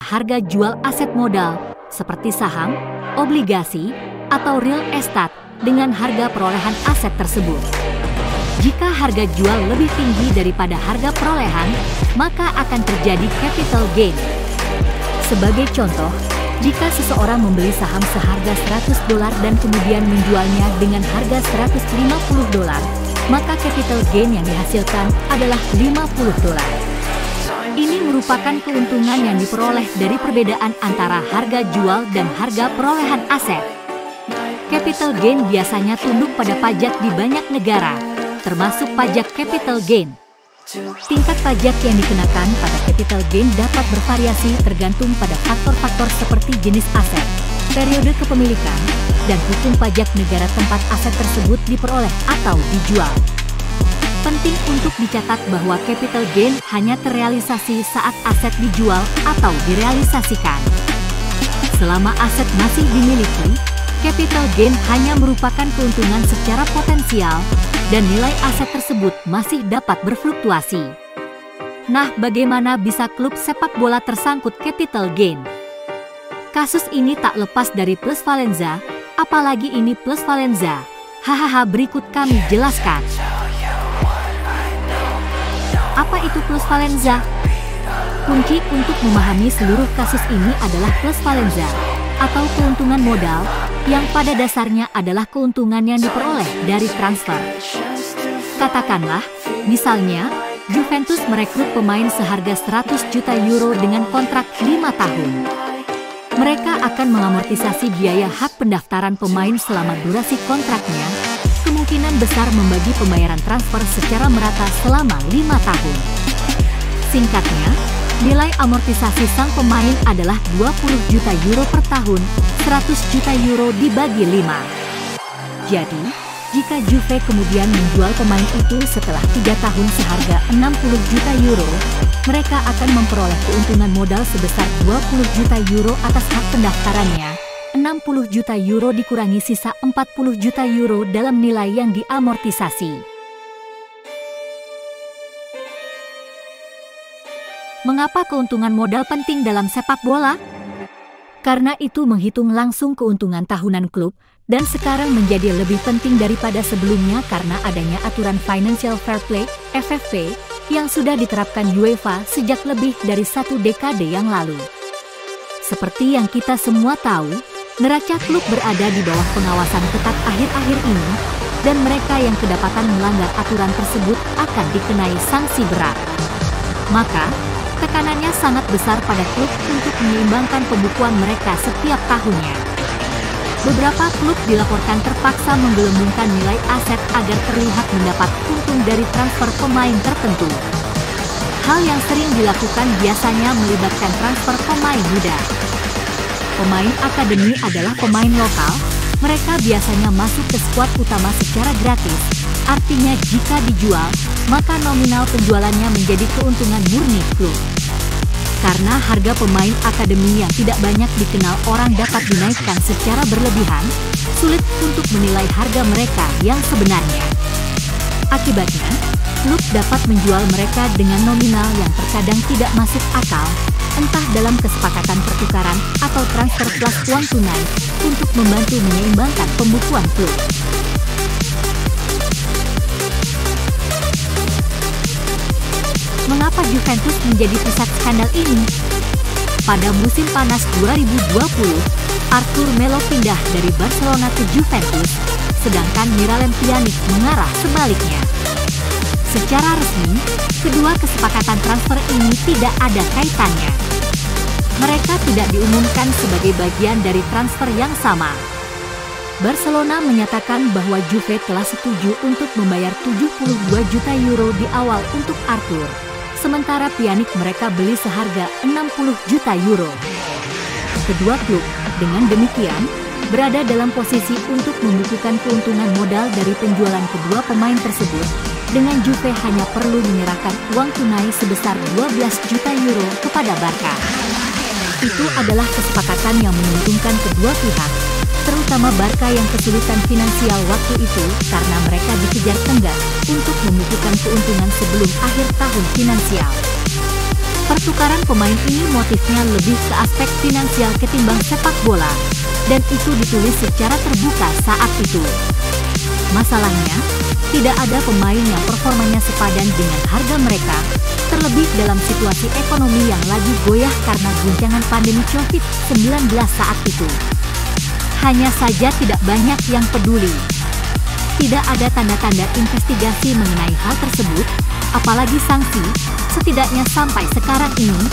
harga jual aset modal seperti saham, obligasi, atau real estate dengan harga perolehan aset tersebut. Jika harga jual lebih tinggi daripada harga perolehan, maka akan terjadi capital gain. Sebagai contoh, jika seseorang membeli saham seharga $100 dan kemudian menjualnya dengan harga $150, maka capital gain yang dihasilkan adalah $50. Ini merupakan keuntungan yang diperoleh dari perbedaan antara harga jual dan harga perolehan aset. Capital gain biasanya tunduk pada pajak di banyak negara, termasuk pajak capital gain. Tingkat pajak yang dikenakan pada capital gain dapat bervariasi tergantung pada faktor-faktor seperti jenis aset, periode kepemilikan, dan hukum pajak negara tempat aset tersebut diperoleh atau dijual. Penting untuk dicatat bahwa capital gain hanya terrealisasi saat aset dijual atau direalisasikan. Selama aset masih dimiliki, capital gain hanya merupakan keuntungan secara potensial dan nilai aset tersebut masih dapat berfluktuasi. Nah, bagaimana bisa klub sepak bola tersangkut capital gain? Kasus ini tak lepas dari plusvalenza, apalagi ini plusvalenza. Hahaha, berikut kami jelaskan. Apa itu plusvalenza? Kunci untuk memahami seluruh kasus ini adalah plusvalenza, atau keuntungan modal, yang pada dasarnya adalah keuntungan yang diperoleh dari transfer. Katakanlah, misalnya, Juventus merekrut pemain seharga 100 juta euro dengan kontrak 5 tahun. Mereka akan mengamortisasi biaya hak pendaftaran pemain selama durasi kontraknya, kemungkinan besar membagi pembayaran transfer secara merata selama 5 tahun. Singkatnya, nilai amortisasi sang pemain adalah 20 juta euro per tahun, 100 juta euro dibagi 5. Jadi, jika Juve kemudian menjual pemain itu setelah 3 tahun seharga 60 juta euro, mereka akan memperoleh keuntungan modal sebesar 20 juta euro atas hak pendaftarannya. 60 juta euro dikurangi sisa 40 juta euro dalam nilai yang diamortisasi. Mengapa keuntungan modal penting dalam sepak bola? Karena itu menghitung langsung keuntungan tahunan klub dan sekarang menjadi lebih penting daripada sebelumnya karena adanya aturan Financial Fair Play (FFP) yang sudah diterapkan UEFA sejak lebih dari 1 dekade yang lalu. Seperti yang kita semua tahu, neraca klub berada di bawah pengawasan ketat akhir-akhir ini, dan mereka yang kedapatan melanggar aturan tersebut akan dikenai sanksi berat. Maka, tekanannya sangat besar pada klub untuk menyeimbangkan pembukuan mereka setiap tahunnya. Beberapa klub dilaporkan terpaksa menggelembungkan nilai aset agar terlihat mendapat untung dari transfer pemain tertentu. Hal yang sering dilakukan biasanya melibatkan transfer pemain muda. Pemain akademi adalah pemain lokal, mereka biasanya masuk ke skuad utama secara gratis, artinya jika dijual, maka nominal penjualannya menjadi keuntungan murni klub. Karena harga pemain akademi yang tidak banyak dikenal orang dapat dinaikkan secara berlebihan, sulit untuk menilai harga mereka yang sebenarnya. Akibatnya, klub dapat menjual mereka dengan nominal yang terkadang tidak masuk akal, entah dalam kesepakatan pertukaran atau transfer plus uang tunai, untuk membantu menyeimbangkan pembukuan klub. Mengapa Juventus menjadi pusat skandal ini? Pada musim panas 2020, Arthur Melo pindah dari Barcelona ke Juventus, sedangkan Miralem Pjanic mengarah sebaliknya. Secara resmi, kedua kesepakatan transfer ini tidak ada kaitannya. Mereka tidak diumumkan sebagai bagian dari transfer yang sama. Barcelona menyatakan bahwa Juve telah setuju untuk membayar 72 juta euro di awal untuk Arthur, sementara Pjanic mereka beli seharga 60 juta euro. Kedua klub, dengan demikian, berada dalam posisi untuk membukukan keuntungan modal dari penjualan kedua pemain tersebut, dengan Juve hanya perlu menyerahkan uang tunai sebesar 12 juta euro kepada Barca. Itu adalah kesepakatan yang menguntungkan kedua pihak, terutama Barca yang kesulitan finansial waktu itu karena mereka dikejar tenggat untuk membukukan keuntungan sebelum akhir tahun finansial. Pertukaran pemain ini motifnya lebih ke aspek finansial ketimbang sepak bola, dan itu ditulis secara terbuka saat itu. Masalahnya, tidak ada pemain yang performanya sepadan dengan harga mereka, terlebih dalam situasi ekonomi yang lagi goyah karena guncangan pandemi COVID-19 saat itu. Hanya saja tidak banyak yang peduli. Tidak ada tanda-tanda investigasi mengenai hal tersebut, apalagi sanksi. Setidaknya sampai sekarang ini,